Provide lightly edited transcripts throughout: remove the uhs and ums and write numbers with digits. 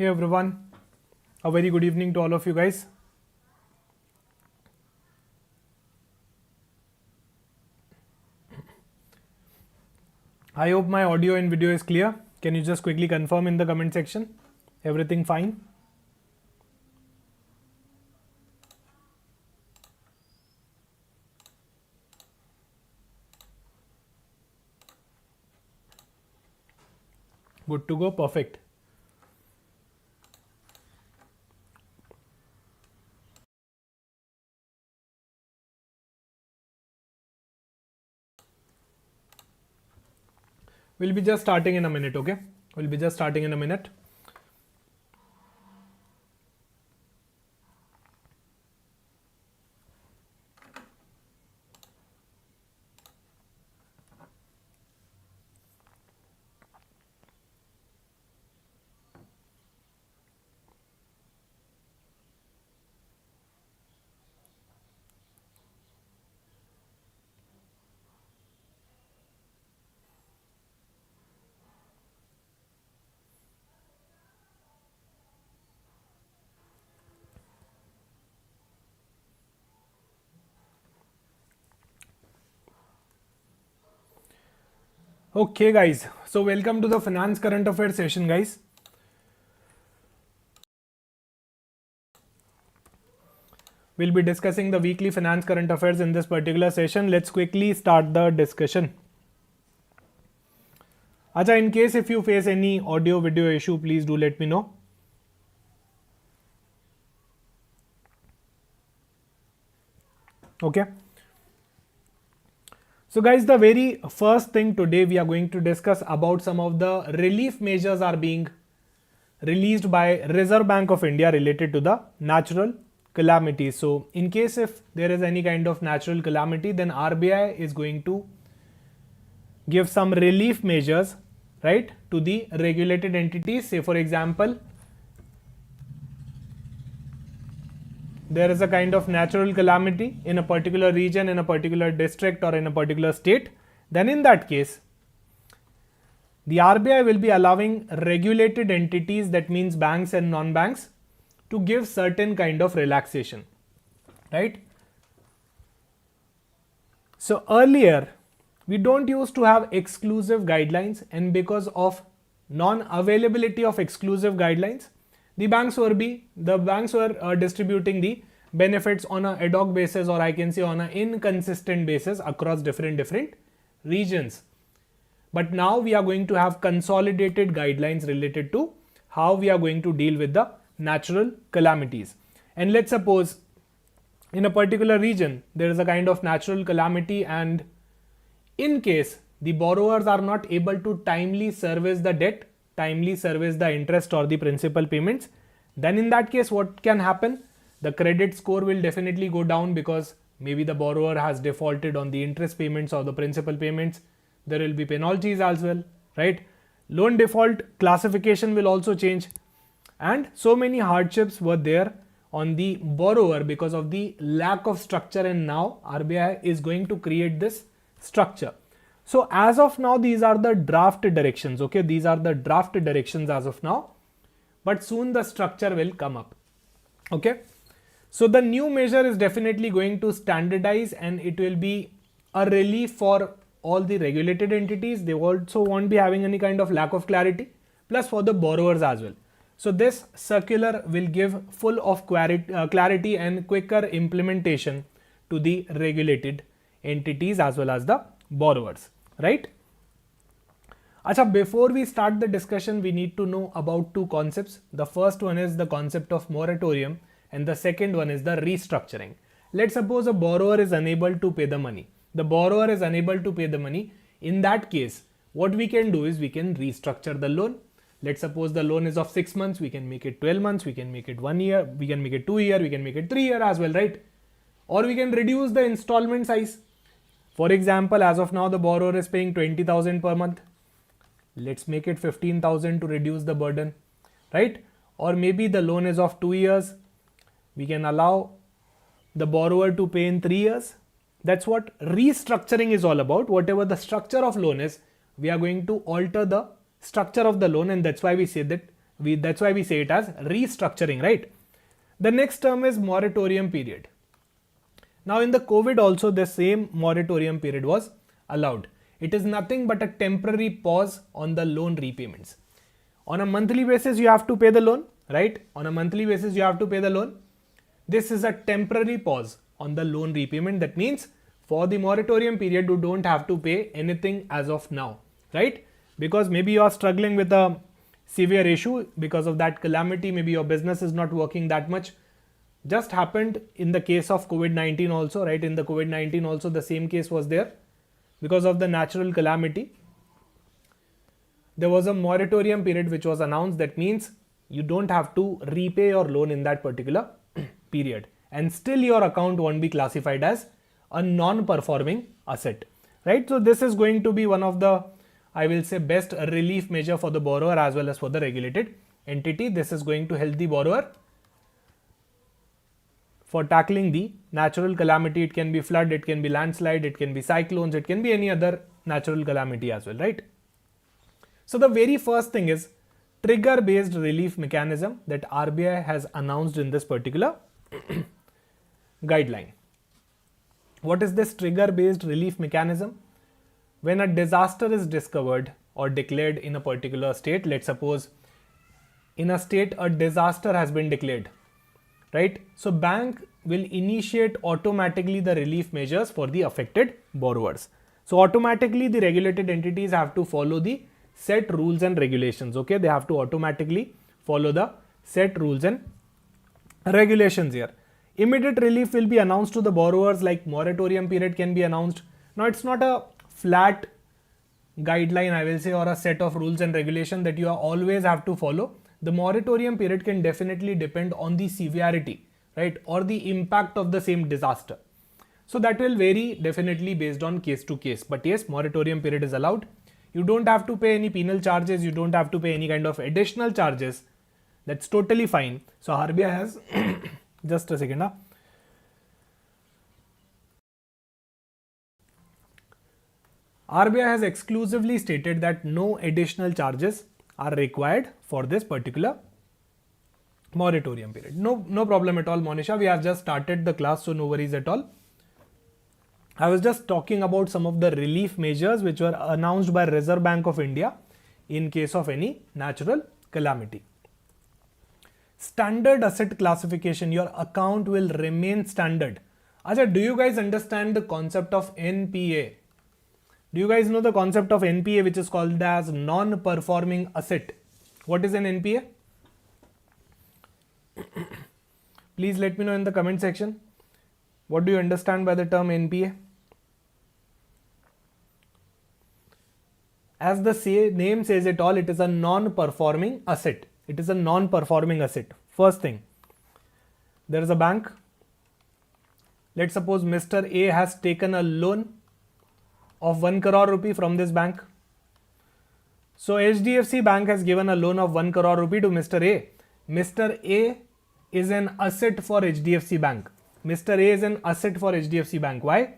Hey everyone, a very good evening to all of you guys. I hope my audio and video is clear. Can you just quickly confirm in the comment section? Everything fine? Good to go, perfect. We'll be just starting in a minute, okay? We'll be just starting in a minute. Okay guys, so welcome to the finance current affairs session guys. We'll be discussing the weekly finance current affairs in this particular session. Let's quickly start the discussion. Acha, in case if you face any audio video issue, please do let me know. Okay. So guys, the very first thing today we are going to discuss about some of the relief measures are being released by Reserve Bank of India related to the natural calamities. So in case if there is any kind of natural calamity, then RBI is going to give some relief measures, right, to the regulated entities. Say for example, there is a kind of natural calamity in a particular region, in a particular district or in a particular state, then in that case, the RBI will be allowing regulated entities, that means banks and non-banks, to give certain kind of relaxation, right? So earlier, we don't used to have exclusive guidelines, and because of non-availability of exclusive guidelines, the banks were distributing the benefits on a ad hoc basis, or I can say on an inconsistent basis across different regions. But now we are going to have consolidated guidelines related to how we are going to deal with the natural calamities. And let's suppose in a particular region there is a kind of natural calamity, and in case the borrowers are not able to timely service the debt, timely service the interest or the principal payments, then in that case what can happen? The credit score will definitely go down, because maybe the borrower has defaulted on the interest payments or the principal payments. There will be penalties as well, right? Loan default classification will also change, and so many hardships were there on the borrower because of the lack of structure, and now RBI is going to create this structure. So as of now, these are the draft directions, okay? These are the draft directions as of now, but soon the structure will come up, okay? So the new measure is definitely going to standardize, and it will be a relief for all the regulated entities. They also won't be having any kind of lack of clarity, plus for the borrowers as well. So this circular will give full of clarity and quicker implementation to the regulated entities as well as the borrowers, right? Acha, before we start the discussion, we need to know about two concepts. The first one is the concept of moratorium, and the second one is the restructuring. Let's suppose a borrower is unable to pay the money. The borrower is unable to pay the money. In that case, what we can do is we can restructure the loan. Let's suppose the loan is of 6 months, we can make it 12 months, we can make it 1 year, we can make it 2 year, we can make it 3 year as well, right? Or we can reduce the installment size. For example, as of now, the borrower is paying 20,000 per month. Let's make it 15,000 to reduce the burden, right? Or maybe the loan is of 2 years. We can allow the borrower to pay in 3 years. That's what restructuring is all about. Whatever the structure of loan is, we are going to alter the structure of the loan, and that's why we say that That's why we say it as restructuring, right? The next term is moratorium period. Now in the COVID also the same moratorium period was allowed. It is nothing but a temporary pause on the loan repayments. On a monthly basis you have to pay the loan, right? On a monthly basis you have to pay the loan. This is a temporary pause on the loan repayment. That means for the moratorium period you don't have to pay anything as of now, right? Because maybe you are struggling with a severe issue because of that calamity, maybe your business is not working that much. Just happened in the case of COVID-19 also, right? In the COVID-19 also the same case was there. Because of the natural calamity, there was a moratorium period which was announced. That means you don't have to repay your loan in that particular period, and still your account won't be classified as a non-performing asset, right? So this is going to be one of the, I will say, best relief measure for the borrower as well as for the regulated entity. This is going to help the borrower for tackling the natural calamity. It can be flood, it can be landslide, it can be cyclones, it can be any other natural calamity as well, right? So the very first thing is trigger based relief mechanism that RBI has announced in this particular guideline. What is this trigger based relief mechanism? When a disaster is discovered or declared in a particular state, let's suppose in a state a disaster has been declared, right? So bank will initiate automatically the relief measures for the affected borrowers. So automatically the regulated entities have to follow the set rules and regulations, okay? They have to automatically follow the set rules and regulations here. Immediate relief will be announced to the borrowers, like moratorium period can be announced. Now it's not a flat guideline, I will say, or a set of rules and regulation that you always have to follow. The moratorium period can definitely depend on the severity, right, or the impact of the same disaster. So that will vary definitely based on case to case. But yes, moratorium period is allowed. You don't have to pay any penal charges. You don't have to pay any kind of additional charges. That's totally fine. So RBI has just a second. RBI has exclusively stated that no additional charges are required for this particular moratorium period. No problem at all, Monisha. We have just started the class, so no worries at all. I was just talking about some of the relief measures which were announced by Reserve Bank of India in case of any natural calamity. Standard asset classification, your account will remain standard. Acha, do you guys understand the concept of NPA? Do you guys know the concept of NPA, which is called as non-performing asset? What is an NPA? Please let me know in the comment section. What do you understand by the term NPA? As the name says it all, it is a non-performing asset. It is a non-performing asset. First thing, there is a bank. Let's suppose Mr. A has taken a loan of 1 crore rupee from this bank. So HDFC Bank has given a loan of 1 crore rupee to Mr. A. Mr. A is an asset for HDFC Bank. Mr. A is an asset for HDFC Bank. Why?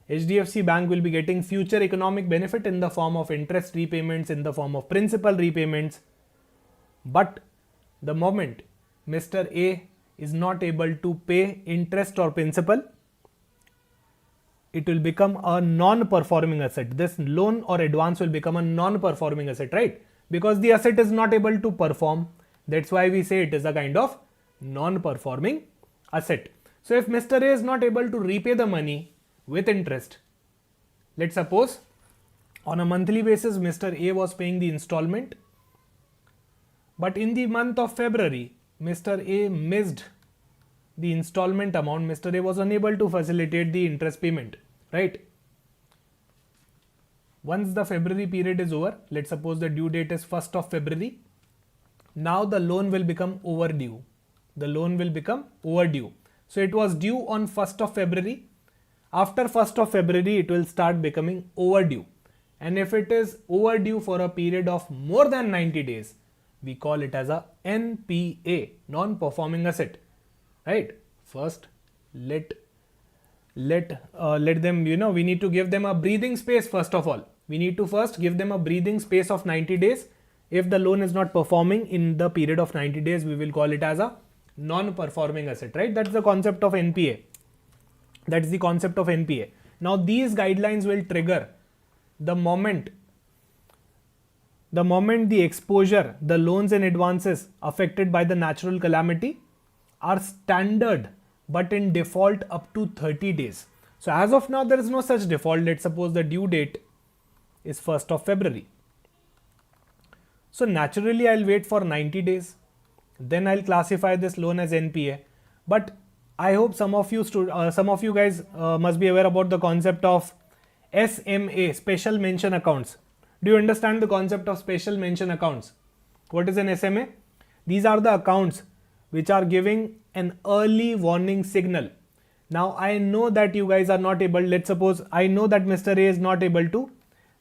HDFC Bank will be getting future economic benefit in the form of interest repayments, in the form of principal repayments. But the moment Mr. A is not able to pay interest or principal, it will become a non-performing asset. This loan or advance will become a non-performing asset, right? Because the asset is not able to perform. That's why we say it is a kind of non-performing asset. So if Mr. A is not able to repay the money with interest, let's suppose on a monthly basis Mr. A was paying the installment, but in the month of February Mr. A missed the installment amount. Mr. A was unable to facilitate the interest payment, right? Once the February period is over, let's suppose the due date is 1st of February. Now the loan will become overdue. The loan will become overdue. So it was due on 1st of February. After 1st of February, it will start becoming overdue. And if it is overdue for a period of more than 90 days, we call it as a NPA, non-performing asset, right? First, let them, we need to give them a breathing space. First of all, we need to first give them a breathing space of 90 days. If the loan is not performing in the period of 90 days, we will call it as a non-performing asset, right? That's the concept of NPA. That's the concept of NPA. Now these guidelines will trigger the moment the exposure, the loans and advances affected by the natural calamity are standard but in default up to 30 days. So as of now, there is no such default. Let's suppose the due date is 1st of February. So naturally, I'll wait for 90 days. Then I'll classify this loan as NPA. But I hope some of you guys must be aware about the concept of SMA, special mention accounts. Do you understand the concept of special mention accounts? What is an SMA? These are the accounts which are giving an early warning signal. Now I know that you guys are not able, let's suppose I know that Mr. A is not able to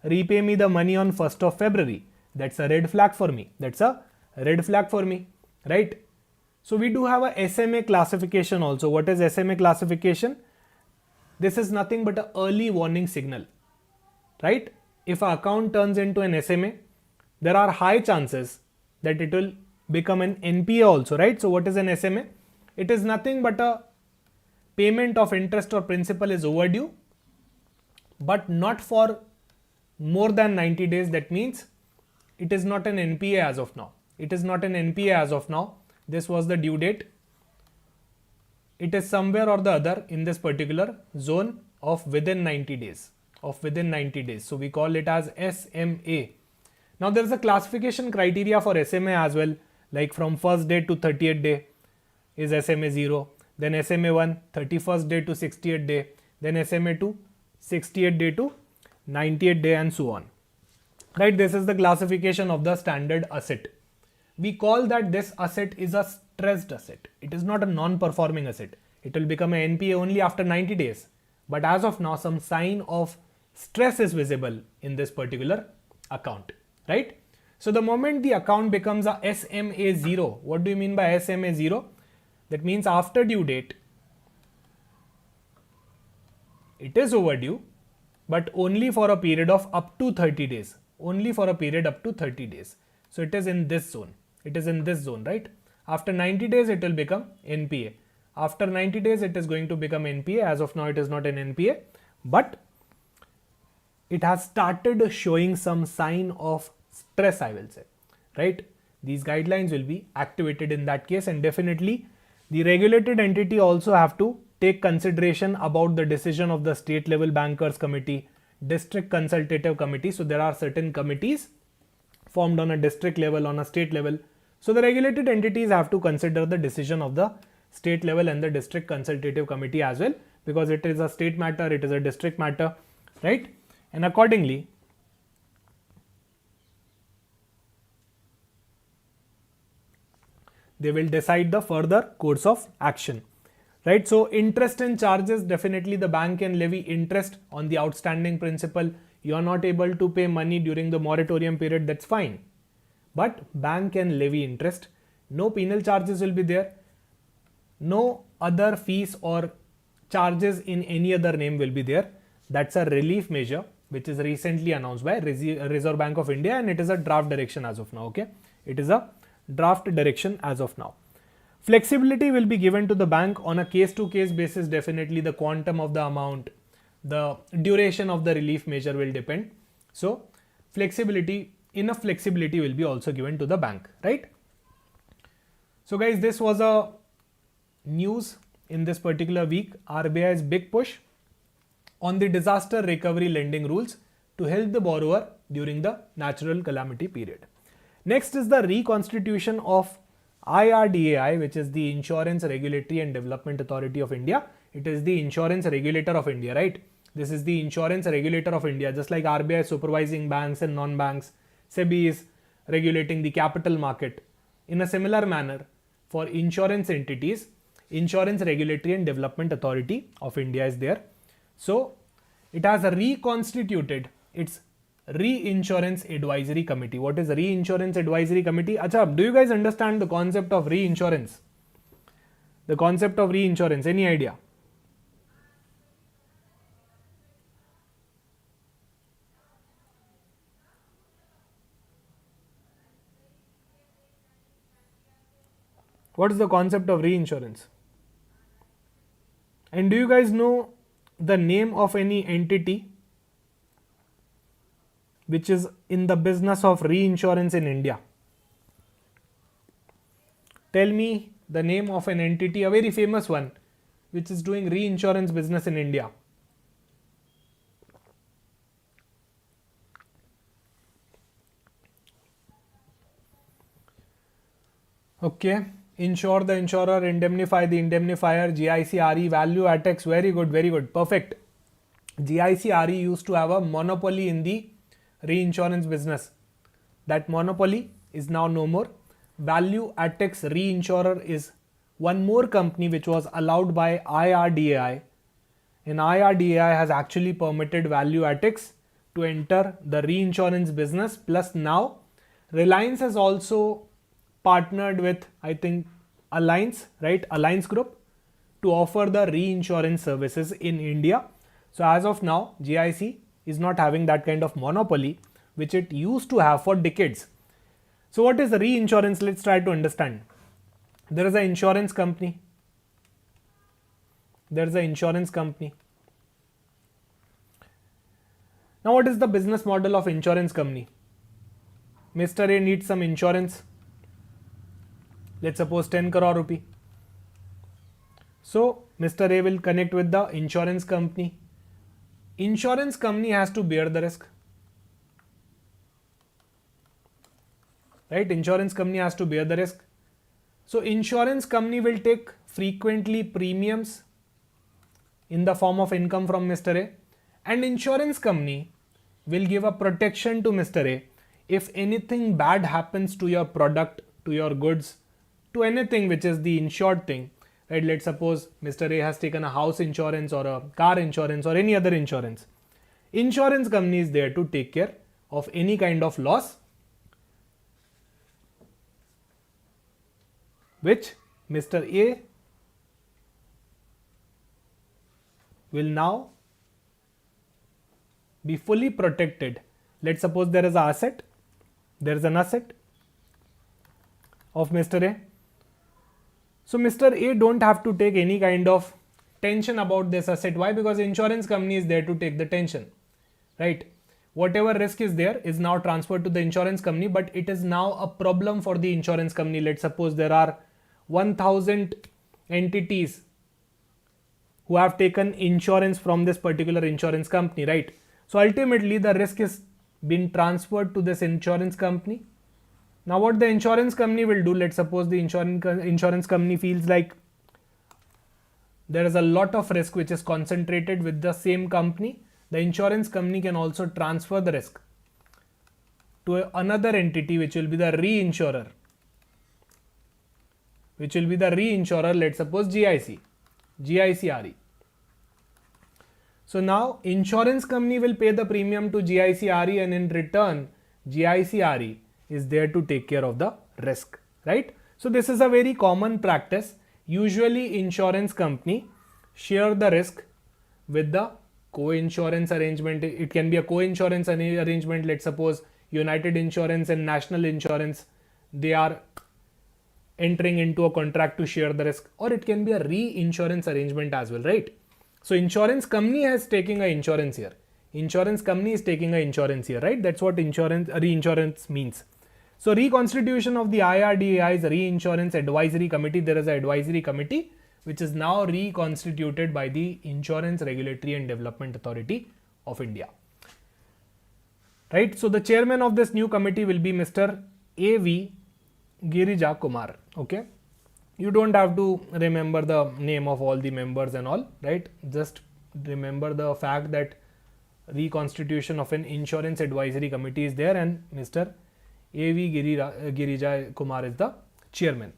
repay me the money on 1st of February. That's a red flag for me. That's a red flag for me, right? So we do have a SMA classification also. What is SMA classification? This is nothing but an early warning signal, right? If an account turns into an SMA, there are high chances that it will become an NPA also, right? So what is an SMA? It is nothing but a payment of interest or principal is overdue, but not for more than 90 days. That means it is not an NPA as of now. It is not an NPA as of now. This was the due date. It is somewhere or the other in this particular zone of within 90 days. So we call it as SMA. Now there is a classification criteria for SMA as well, like from 1st day to 30th day is SMA 0, then SMA 1 31st day to 60th day, then SMA 2 60th day to 90th day, and so on. Right, this is the classification of the standard asset. We call that this asset is a stressed asset. It is not a non-performing asset. It will become an NPA only after 90 days. But as of now, some sign of stress is visible in this particular account, right? So the moment the account becomes a SMA 0, what do you mean by SMA 0? That means after due date, it is overdue, but only for a period of up to 30 days. Only for a period up to 30 days. So it is in this zone. It is in this zone, right? After 90 days, it will become NPA. After 90 days, it is going to become NPA. As of now, it is not an NPA, but it has started showing some sign of stress, I will say, right? These guidelines will be activated in that case, and definitely the regulated entity also have to take consideration about the decision of the state level bankers committee, district consultative committee. So there are certain committees formed on a district level, on a state level. So the regulated entities have to consider the decision of the state level and the district consultative committee as well, because it is a state matter, it is a district matter, right? And accordingly, they will decide the further course of action, right? So interest and charges, definitely the bank can levy interest on the outstanding principal. You are not able to pay money during the moratorium period, that's fine. But bank can levy interest. No penal charges will be there. No other fees or charges in any other name will be there. That's a relief measure which is recently announced by Reserve Bank of India, and it is a draft direction as of now, okay? It is a draft direction as of now. Flexibility will be given to the bank on a case-to-case basis. Definitely the quantum of the amount, the duration of the relief measure will depend. So flexibility, enough flexibility will be also given to the bank, right? So guys, this was a news in this particular week. RBI's big push on the disaster recovery lending rules to help the borrower during the natural calamity period. Next is the reconstitution of IRDAI, which is the Insurance Regulatory and Development Authority of India. It is the insurance regulator of India, right? This is the insurance regulator of India. Just like RBI is supervising banks and non-banks, SEBI is regulating the capital market. In a similar manner, for insurance entities, Insurance Regulatory and Development Authority of India is there. So it has reconstituted its Reinsurance Advisory Committee. What is Reinsurance Advisory Committee? Acha, do you guys understand the concept of reinsurance? The concept of reinsurance, any idea? What is the concept of reinsurance? And do you guys know the name of any entity which is in the business of reinsurance in India? Tell me the name of an entity, a very famous one, which is doing reinsurance business in India. Okay, insure the insurer, indemnify the indemnifier, GICRE, value at X, very good, perfect. GICRE used to have a monopoly in the reinsurance business. That monopoly is now no more. Value at X reinsurer is one more company which was allowed by IRDAI, and IRDAI has actually permitted Value at X to enter the reinsurance business. Plus now Reliance has also partnered with, I think, Alliance, right? Alliance Group to offer the reinsurance services in India. So as of now, GIC is not having that kind of monopoly which it used to have for decades. So what is the reinsurance? Let's try to understand. There is an insurance company. There is an insurance company. Now what is the business model of insurance company? Mr. A needs some insurance. Let's suppose 10 crore rupee. So Mr. A will connect with the insurance company. Insurance company has to bear the risk. Right? Insurance company has to bear the risk. So insurance company will take frequently premiums in the form of income from Mr. A, and insurance company will give a protection to Mr. A if anything bad happens to your product, to your goods, to anything which is the insured thing. Right? Let's suppose Mr. A has taken a house insurance or a car insurance or any other insurance. Insurance company is there to take care of any kind of loss which Mr. A will now be fully protected. Let's suppose there is an asset. There is an asset of Mr. A. So Mr. A don't have to take any kind of tension about this asset. Why? Because insurance company is there to take the tension. Right? Whatever risk is there is now transferred to the insurance company, but it is now a problem for the insurance company. Let's suppose there are 1000 entities who have taken insurance from this particular insurance company, right? So ultimately the risk is being transferred to this insurance company. Now what the insurance company will do, let's suppose the insurance company feels like there is a lot of risk which is concentrated with the same company, the insurance company can also transfer the risk to another entity which will be the reinsurer. Let's suppose GICRE. So now insurance company will pay the premium to GICRE, and in return GICRE is there to take care of the risk, right? So this is a very common practice. Usually insurance company share the risk with the co-insurance arrangement. It can be a co-insurance arrangement. Let's suppose United Insurance and National Insurance, they are entering into a contract to share the risk, or it can be a reinsurance arrangement as well, right? So insurance company is taking a insurance here. Insurance company is taking a insurance here, right? That's what reinsurance means. So reconstitution of the IRDAI's Reinsurance Advisory Committee. There is an advisory committee which is now reconstituted by the Insurance Regulatory and Development Authority of India. Right? So the chairman of this new committee will be Mr. A.V. Girija Kumar. Okay. You don't have to remember the name of all the members and all, right? Just remember the fact that reconstitution of an insurance advisory committee is there and Mr. A.V. Girija Kumar is the chairman,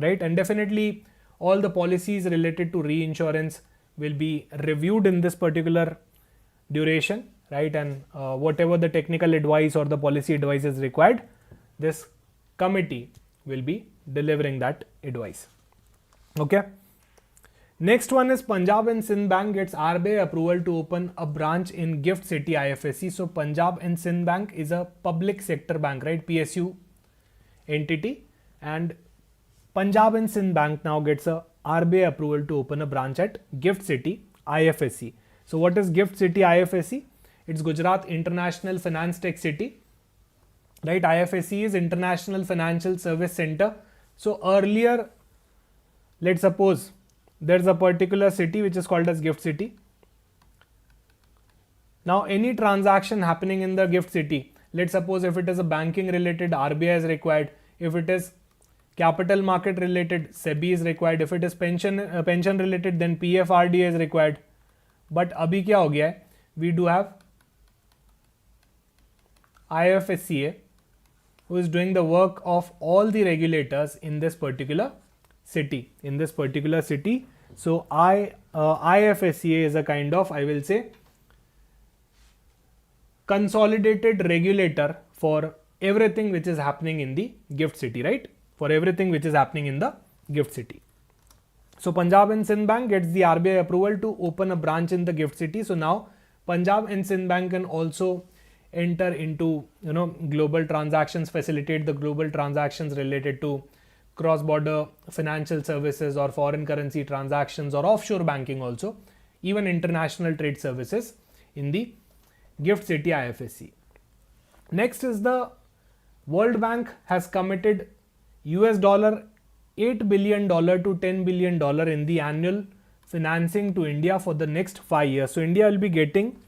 right? And definitely all the policies related to reinsurance will be reviewed in this particular duration, right? And whatever the technical advice or the policy advice is required, this committee will be delivering that advice. Okay. Next one is Punjab and Sind Bank gets RBI approval to open a branch in Gift City IFSC. So Punjab and Sind Bank is a public sector bank, right? PSU entity, and Punjab and Sind Bank now gets a RBI approval to open a branch at Gift City, IFSC. So what is Gift City, IFSC? It's Gujarat International Finance Tech City, right? IFSC is International Financial Service Center. So earlier, let's suppose there's a particular city which is called as Gift City. Now any transaction happening in the Gift City, let's suppose if it is a banking related, RBI is required. If it is capital market related, SEBI is required. If it is pension related, then PFRDA is required. But abhi kya ho gaya hai? We do have IFSCA, who is doing the work of all the regulators in this particular city. So IFSCA is a kind of, I will say, consolidated regulator for everything which is happening in the Gift City, right? For everything which is happening in the Gift City. So Punjab and Sind Bank gets the RBI approval to open a branch in the Gift City. So now Punjab and Sind Bank can also enter into, global transactions, facilitate the global transactions related to cross-border financial services or foreign currency transactions or offshore banking also, even international trade services in the Gift City IFSC. Next is the World Bank has committed $8 billion to $10 billion in the annual financing to India for the next 5 years. So India will be getting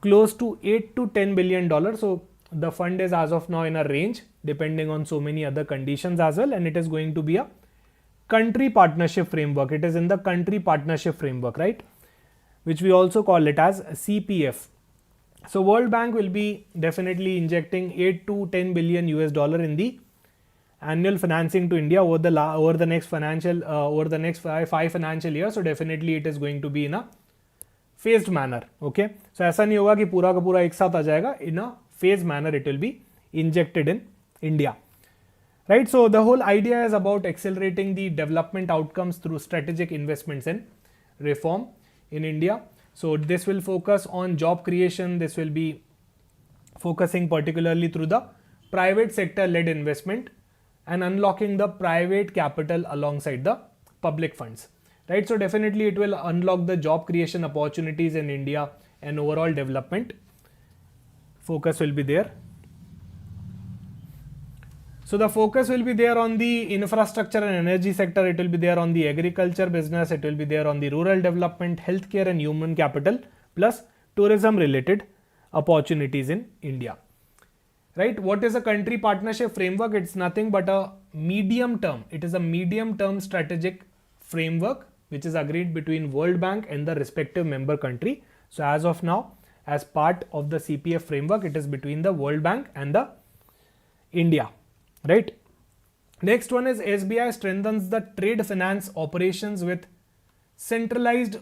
close to $8 to $10 billion. So the fund is as of now in a range depending on so many other conditions as well, and it is going to be a country partnership framework. It is in the country partnership framework, right? Which we also call it as CPF. So World Bank will be definitely injecting 8 to 10 billion US dollar in the annual financing to India over the next five financial years. So definitely it is going to be in a phased manner. Okay, so ऐसा नहीं होगा कि पूरा का पूरा एक साथ आ जाएगा. In a phased manner it will be injected in India, right? So the whole idea is about accelerating the development outcomes through strategic investments and reform in India. So this will focus on job creation. This will be focusing particularly through the private sector led investment and unlocking the private capital alongside the public funds, right? So definitely it will unlock the job creation opportunities in India and overall development focus will be there. So the focus will be there on the infrastructure and energy sector. It will be there on the agriculture business. It will be there on the rural development, healthcare and human capital, plus tourism related opportunities in India. Right? What is a country partnership framework? It's nothing but a medium term. It is a medium term strategic framework which is agreed between World Bank and the respective member country. So as of now, as part of the CPF framework, it is between the World Bank and the India. Right. Next one is SBI strengthens the trade finance operations with centralized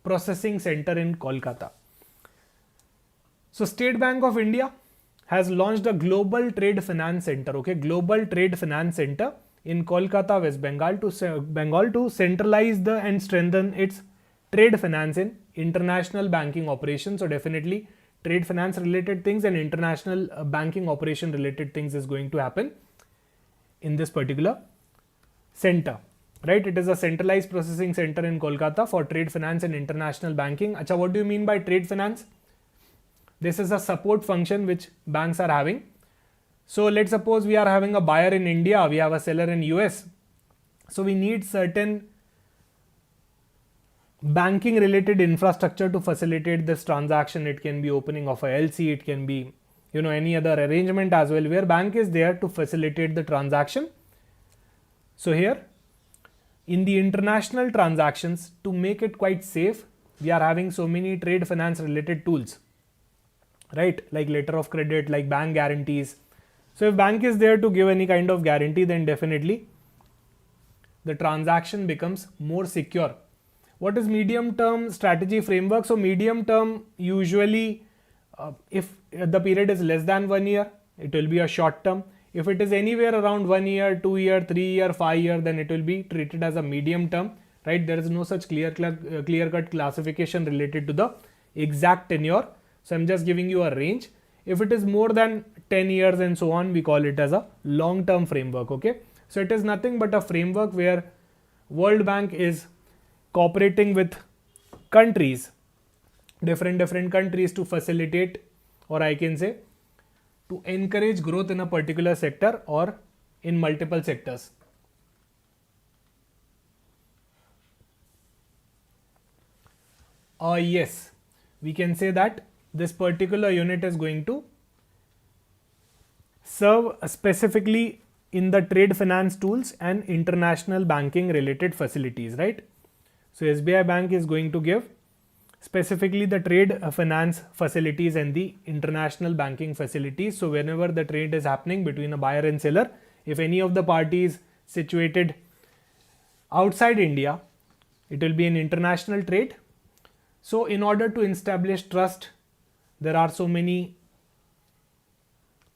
processing center in Kolkata. So State Bank of India has launched a global trade finance center. Okay, global trade finance center in Kolkata, West Bengal to centralize and strengthen its trade finance in international banking operations. So definitely trade finance related things and international banking operation related things is going to happen in this particular center, right? It is a centralized processing center in Kolkata for trade finance and international banking. Acha, what do you mean by trade finance? This is a support function which banks are having. So let's suppose we are having a buyer in India, we have a seller in US. So we need certain banking related infrastructure to facilitate this transaction. It can be opening of a LC, it can be any other arrangement as well, where bank is there to facilitate the transaction. So here in the international transactions, to make it quite safe, we are having so many trade finance related tools, right? Like letter of credit, like bank guarantees. So if bank is there to give any kind of guarantee, then definitely the transaction becomes more secure. What is medium term strategy framework? So medium term usually if the period is less than 1 year, it will be a short term. If it is anywhere around 1 year, 2 year, 3 year, 5 year, then it will be treated as a medium term, right? There is no such clear cut classification related to the exact tenure. So I'm just giving you a range. If it is more than 10 years and so on, we call it as a long term framework. Okay. So it is nothing but a framework where World Bank is cooperating with countries, different countries, to facilitate, or I can say to encourage growth in a particular sector or in multiple sectors. Yes, we can say that this particular unit is going to serve specifically in the trade finance tools and international banking related facilities, right? So SBI Bank is going to give specifically the trade finance facilities and the international banking facilities. So whenever the trade is happening between a buyer and seller, if any of the parties situated outside India, it will be an international trade. So in order to establish trust, there are so many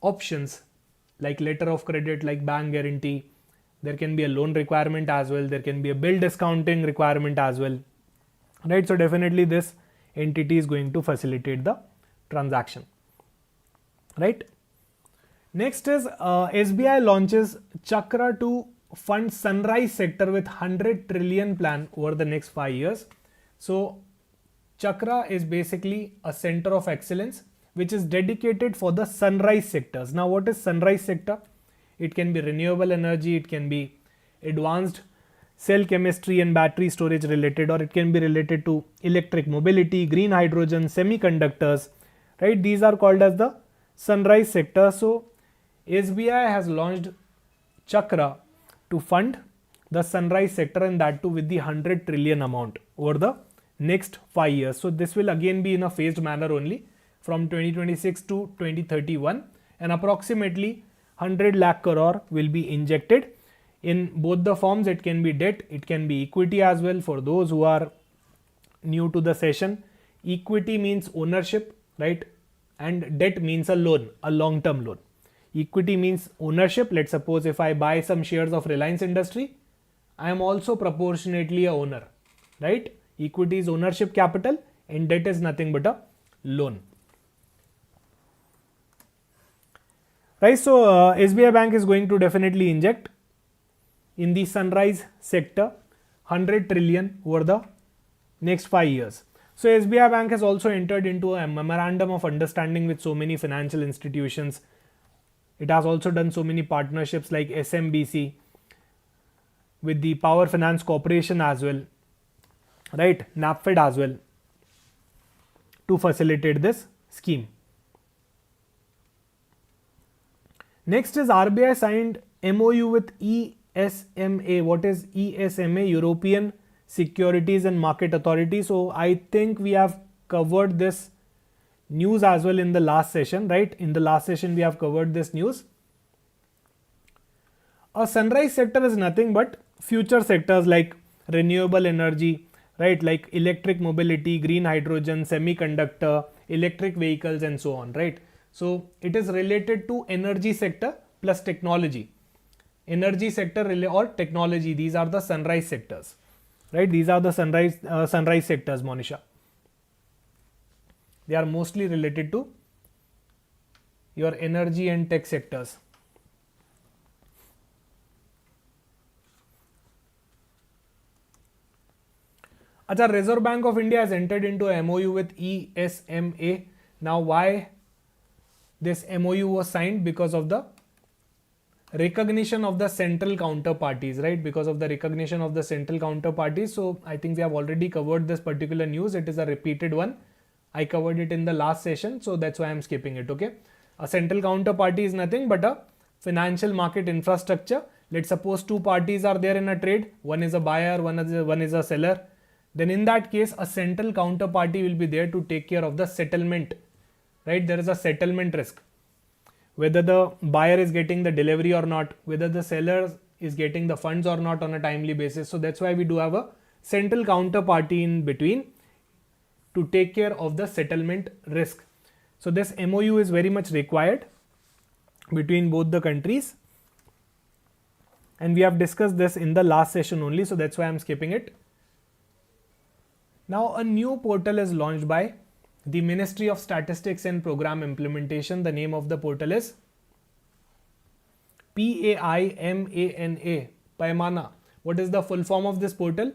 options like letter of credit, like bank guarantee. There can be a loan requirement as well. There can be a bill discounting requirement as well, right? So definitely this entity is going to facilitate the transaction, right? Next is SBI launches Chakra to fund sunrise sector with 100 trillion plan over the next 5 years. So Chakra is basically a center of excellence which is dedicated for the sunrise sectors. Now what is sunrise sector? It can be renewable energy, it can be advanced cell chemistry and battery storage related, or it can be related to electric mobility, green hydrogen, semiconductors, right? These are called as the sunrise sector. So SBI has launched Chakra to fund the sunrise sector, and that too with the 100 trillion amount over the next 5 years. So this will again be in a phased manner only from 2026 to 2031, and approximately 100 lakh crore will be injected in both the forms. It can be debt, it can be equity as well. For those who are new to the session, equity means ownership, right? And debt means a loan, a long-term loan. Equity means ownership. Let's suppose if I buy some shares of Reliance Industry, I am also proportionately a owner, right? Equity is ownership capital and debt is nothing but a loan. Right, so SBI Bank is going to definitely inject in the sunrise sector 100 trillion over the next 5 years. So SBI Bank has also entered into a memorandum of understanding with so many financial institutions. It has also done so many partnerships like SMBC with the Power Finance Corporation as well, right? NAPFED as well, to facilitate this scheme. Next is RBI signed MOU with ESMA. What is ESMA? European Securities and Market Authority. So I think we have covered this news as well in the last session, right? In the last session we have covered this news. A sunrise sector is nothing but future sectors like renewable energy, right? Like electric mobility, green hydrogen, semiconductor, electric vehicles and so on, right? So it is related to energy sector plus technology. Energy sector or technology, these are the sunrise sectors, right? These are the sunrise sectors, Monisha. They are mostly related to your energy and tech sectors. Achha, Reserve Bank of India has entered into a MOU with ESMA. Now why this MOU was signed? Because of the recognition of the central counterparties, right? Because of the recognition of the central counterparties. So I think we have already covered this particular news. It is a repeated one. I covered it in the last session, so that's why I'm skipping it, okay? A central counterparty is nothing but a financial market infrastructure. Let's suppose two parties are there in a trade. One is a buyer, one is a seller. Then in that case, a central counterparty will be there to take care of the settlement, right? There is a settlement risk. Whether the buyer is getting the delivery or not, whether the seller is getting the funds or not on a timely basis. So that's why we do have a central counterparty in between to take care of the settlement risk. So this MOU is very much required between both the countries. And we have discussed this in the last session only. So that's why I'm skipping it. Now a new portal is launched by the Ministry of Statistics and Program Implementation. The name of the portal is PAIMANA, PAIMANA. What is the full form of this portal?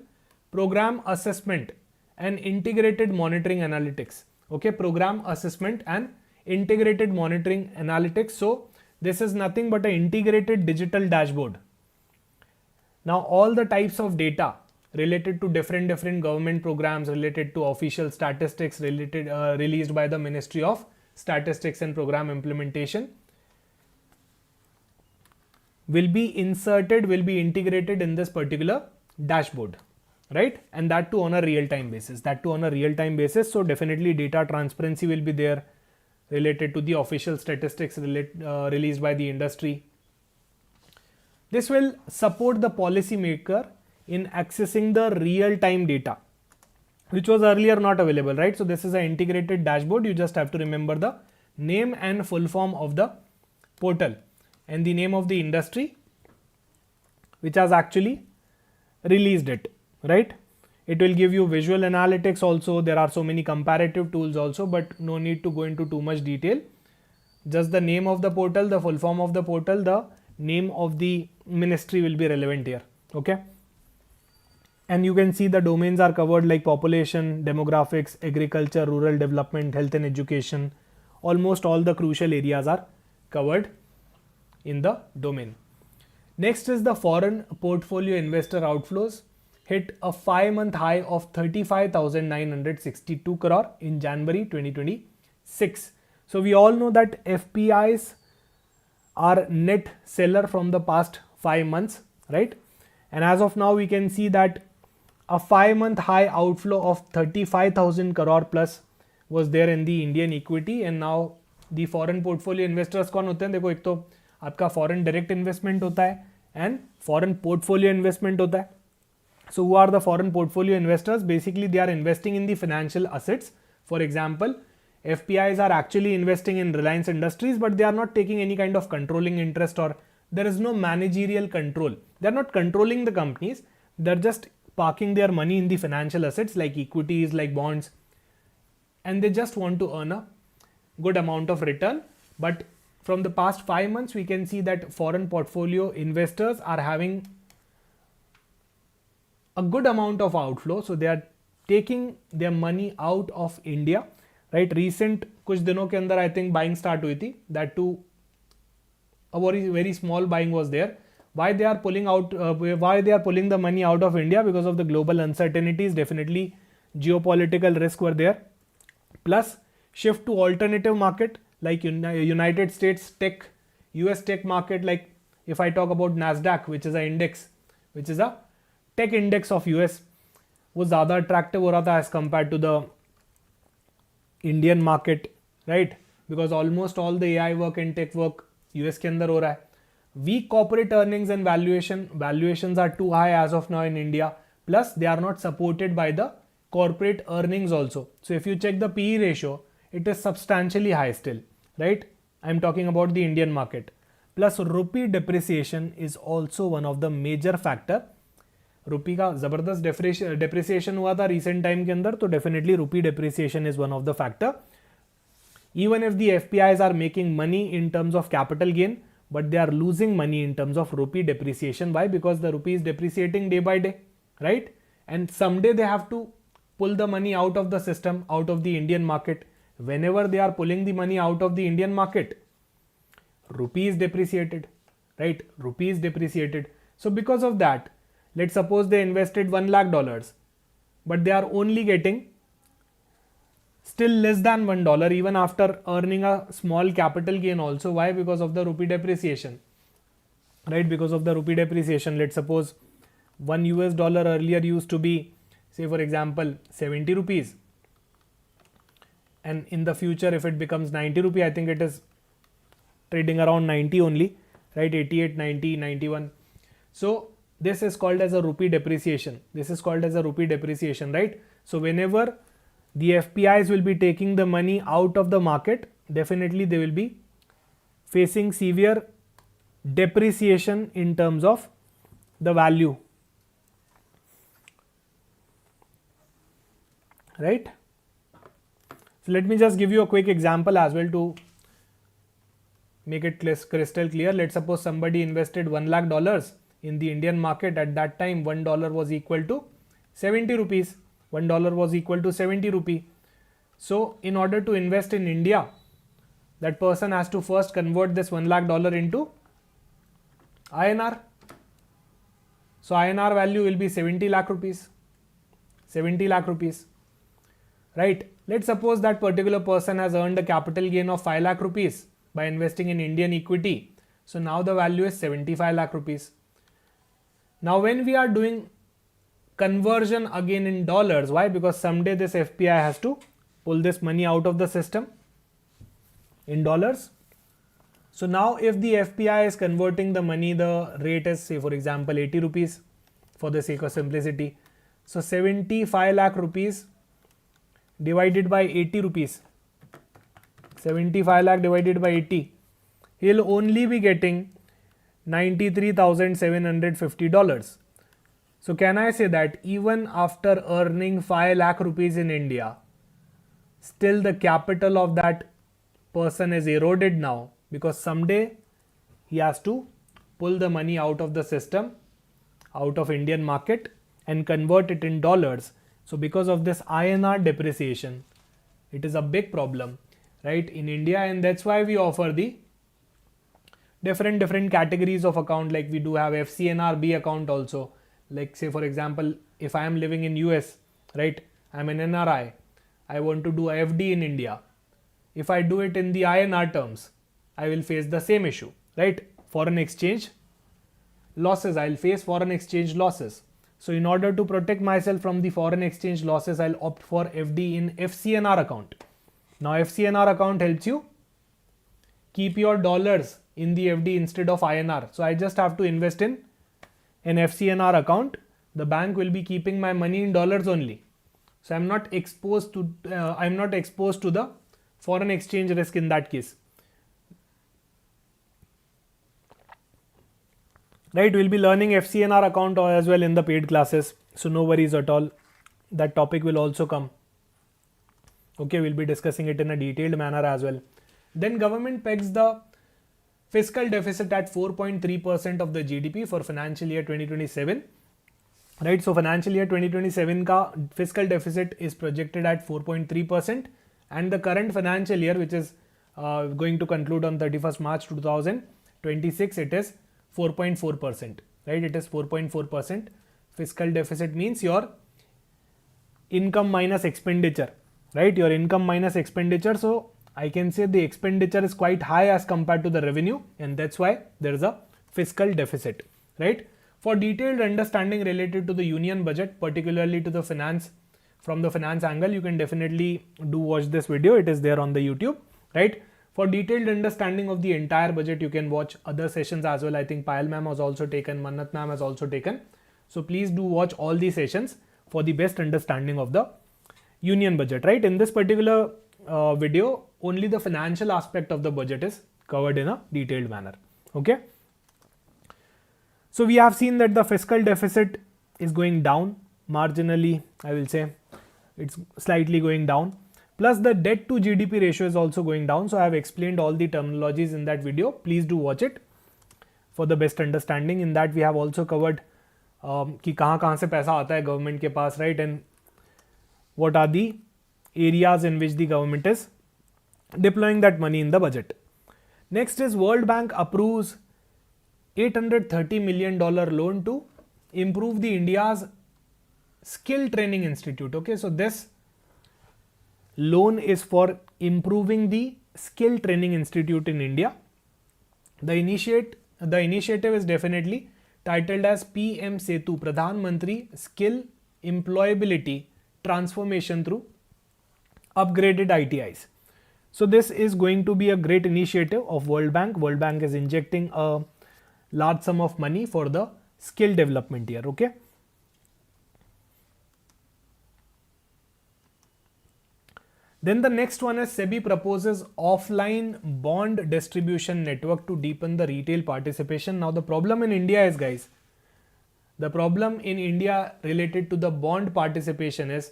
Program Assessment and Integrated Monitoring Analytics. Okay, Program Assessment and Integrated Monitoring Analytics. So this is nothing but an integrated digital dashboard. Now all the types of data related to different government programs, related to official statistics, released by the Ministry of Statistics and Program Implementation, will be integrated in this particular dashboard, right? And that too on a real-time basis. So definitely data transparency will be there related to the official statistics released by the industry. This will support the policymaker in accessing the real-time data, which was earlier not available, right? So this is an integrated dashboard. You just have to remember the name and full form of the portal and the name of the industry which has actually released it, right? It will give you visual analytics also. There are so many comparative tools also, but no need to go into too much detail. Just the name of the portal, the full form of the portal, the name of the ministry will be relevant here. Okay. And you can see the domains are covered like population, demographics, agriculture, rural development, health and education. Almost all the crucial areas are covered in the domain. Next is the foreign portfolio investor outflows hit a 5-month high of 35,962 crore in January 2026. So we all know that FPIs are net seller from the past 5 months, right? And as of now, we can see that a 5-month high outflow of 35,000 crore plus was there in the Indian equity. And now the foreign portfolio investors कौन होते हैं? देखो, एक तो आपका foreign direct investment होता है and foreign portfolio investment होता है. So who are the foreign portfolio investors? Basically, they are investing in the financial assets. For example, FPIs are actually investing in Reliance Industries, but they are not taking any kind of controlling interest, or there is no managerial control. They are not controlling the companies. They are just parking their money in the financial assets like equities, like bonds, and they just want to earn a good amount of return. But from the past 5 months, we can see that foreign portfolio investors are having a good amount of outflow. So they are taking their money out of India, right? Recent कुछ दिनों के अंदर I think buying start हुई थी. That too, a very small buying was there. Why they are pulling out? Why they are pulling the money out of India? Because of the global uncertainties. Definitely, geopolitical risk were there. Plus, shift to alternative market like United States tech, US tech market. Like if I talk about Nasdaq, which is a index, which is a tech index of US, वो ज़्यादा attractive हो रहा था as compared to the Indian market, right? Because almost all the AI work and tech work US के अंदर हो रहा है. Weak corporate earnings and valuations are too high as of now in India. Plus, they are not supported by the corporate earnings also. So if you check the PE ratio, it is substantially high still, right? I'm talking about the Indian market. Plus, rupee depreciation is also one of the major factor. रुपी का ज़बरदस्त depreciation हुआ था recent time के अंदर, तो definitely rupee depreciation is one of the factor. Even if the FPIs are making money in terms of capital gain, but they are losing money in terms of rupee depreciation. Why? Because the rupee is depreciating day by day, right? And someday they have to pull the money out of the system, out of the Indian market. Whenever they are pulling the money out of the Indian market, rupee is depreciated, right? Rupee is depreciated. So because of that, let's suppose they invested $1 lakh, but they are only getting still less than $1 even after earning a small capital gain also. Why? Because of the rupee depreciation, right? Because of the rupee depreciation. Let's suppose $1 earlier used to be, say for example, 70 rupees. And in the future, if it becomes 90 rupee, I think it is trading around 90 only, right? 88, 90, 91. So this is called as a rupee depreciation. This is called as a rupee depreciation, right? So whenever the FPIs will be taking the money out of the market, definitely they will be facing severe depreciation in terms of the value, right? So let me just give you a quick example as well to make it crystal clear. Let's suppose somebody invested $1 lakh in the Indian market. At that time, $1 was equal to 70 rupees. $1 was equal to 70 rupee. So in order to invest in India, that person has to first convert this $1 lakh into INR. So INR value will be 70 lakh rupees. 70 lakh rupees. Right. Let's suppose that particular person has earned a capital gain of 5 lakh rupees by investing in Indian equity. So now the value is 75 lakh rupees. Now when we are doing conversion again in dollars, why? Because someday this FPI has to pull this money out of the system in dollars. So now if the FPI is converting the money, the rate is, say for example 80 rupees for the sake of simplicity. So 75 lakh rupees divided by 80 rupees. 75 lakh divided by 80. He'll only be getting $93,750. So can I say that even after earning 5 lakh rupees in India, still the capital of that person is eroded now, because someday he has to pull the money out of the system, out of Indian market, and convert it in dollars. So because of this INR depreciation, it is a big problem, right, in India, and that's why we offer the different categories of account. Like we do have FCNRB account also. Like say for example, if I am living in US, right, I'm an NRI, I want to do a FD in India. If I do it in the INR terms, I will face the same issue, right? Foreign exchange losses, I'll face foreign exchange losses. So in order to protect myself from the foreign exchange losses, I'll opt for FD in FCNR account. Now FCNR account helps you keep your dollars in the FD instead of INR. So I just have to invest in an FCNR account. The bank will be keeping my money in dollars only. So I'm not exposed to the foreign exchange risk in that case. Right, we'll be learning FCNR account as well in the paid classes. So no worries at all. That topic will also come. Okay, we'll be discussing it in a detailed manner as well. Then government pegs the fiscal deficit at 4.3% of the GDP for financial year 2027. Right, so financial year 2027 ka fiscal deficit is projected at 4.3%, and the current financial year, which is going to conclude on 31st March 2026, it is 4.4%, right? It is 4.4%. Fiscal deficit means your income minus expenditure, right? Your income minus expenditure. So I can say the expenditure is quite high as compared to the revenue, and that's why there is a fiscal deficit, right? For detailed understanding related to the union budget, particularly to the finance, from the finance angle, you can definitely do watch this video. It is there on the YouTube, right? For detailed understanding of the entire budget, you can watch other sessions as well. I think Payal ma'am has also taken, Mannat ma'am has also taken. So please do watch all these sessions for the best understanding of the union budget, right? In this particular video, only the financial aspect of the budget is covered in a detailed manner, okay? So we have seen that the fiscal deficit is going down marginally, I will say it's slightly going down. Plus the debt to GDP ratio is also going down. So I have explained all the terminologies in that video. Please do watch it for the best understanding. In that we have also covered कि कहाँ से पैसा आता है government के पास, right, and what are the areas in which the government is deploying that money in the budget. Next is World Bank approves $830 million loan to improve the India's skill training institute. Okay, so this loan is for improving the skill training institute in India. The initiative is definitely titled as PM Setu, Pradhan Mantri Skill Employability Transformation through upgraded ITIs. So this is going to be a great initiative of World Bank. World Bank is injecting a large sum of money for the skill development here, okay? Then the next one is SEBI proposes offline bond distribution network to deepen the retail participation. Now the problem in India is, guys, the problem in India related to the bond participation is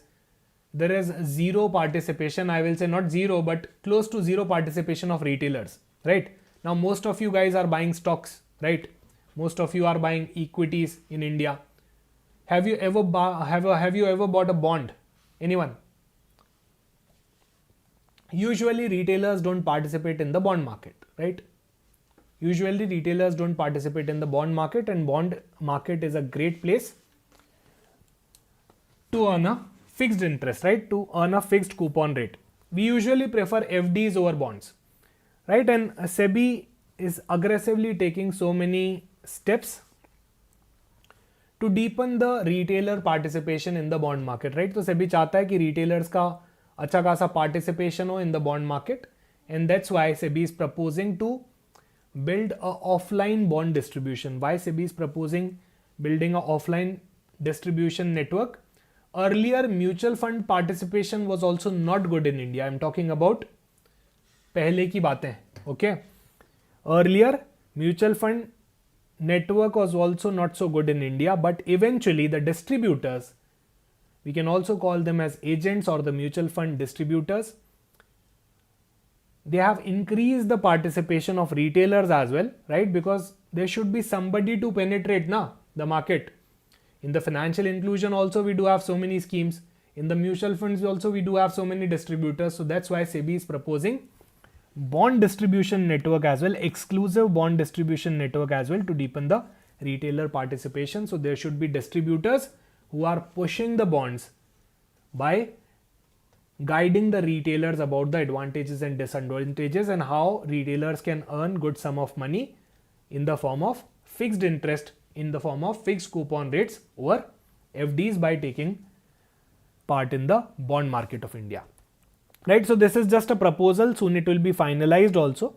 there is zero participation. I will say not zero, but close to zero participation of retailers, right? Now most of you guys are buying stocks, right? Most of you are buying equities in India. Have you ever bought a bond? Anyone? Usually retailers don't participate in the bond market, right? Usually retailers don't participate in the bond market, and bond market is a great place to earn a fixed interest, right? To earn a fixed coupon rate. We usually prefer FDs over bonds, right? And SEBI is aggressively taking so many steps to deepen the retailer participation in the bond market, right? So SEBI चाहता है कि retailers का अच्छा खासा participation हो in the bond market, and that's why SEBI is proposing to build a offline bond distribution. Why SEBI is proposing building a offline distribution network? Earlier, mutual fund participation was also not good in India. I'm talking about पहले की बातें, okay? Earlier, mutual fund network was also not so good in India, but eventually the distributors, we can also call them as agents or the mutual fund distributors, they have increased the participation of retailers as well, right? Because there should be somebody to penetrate the market. In the financial inclusion also we do have so many schemes. In the mutual funds also we do have so many distributors. So that's why SEBI is proposing bond distribution network as well, exclusive bond distribution network as well, to deepen the retailer participation. So there should be distributors who are pushing the bonds by guiding the retailers about the advantages and disadvantages and how retailers can earn good sum of money in the form of fixed interest, in the form of fixed coupon rates over FDs by taking part in the bond market of India. Right, so this is just a proposal, soon it will be finalized also,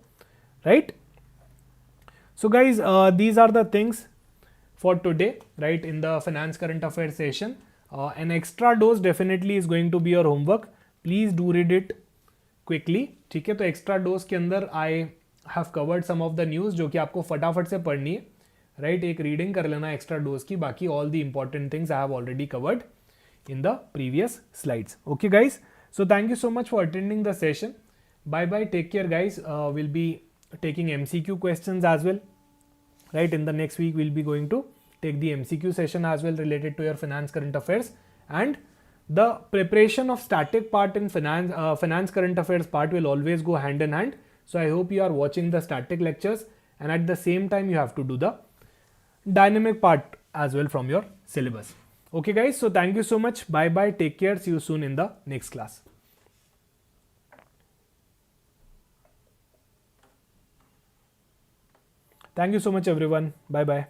right? So guys, these are the things for today, right, in the finance current affairs session. An extra dose definitely is going to be your homework. Please do read it quickly, ठीक है? तो extra dose के अंदर I have covered some of the news जो कि आपको फटाफट से पढ़नी है, right? एक reading कर लेना extra dose की, बाकी all the important things I have already covered in the previous slides. Okay guys? So thank you so much for attending the session. Bye bye. Take care guys. We'll be taking MCQ questions as well. Right, in the next week we'll be going to take the MCQ session as well related to your finance current affairs, and the preparation of static part in finance current affairs part will always go hand in hand. So I hope you are watching the static lectures, and at the same time you have to do the dynamic part as well from your syllabus. Okay guys, so thank you so much. Bye bye. Take care. See you soon in the next class. Thank you so much everyone. Bye bye.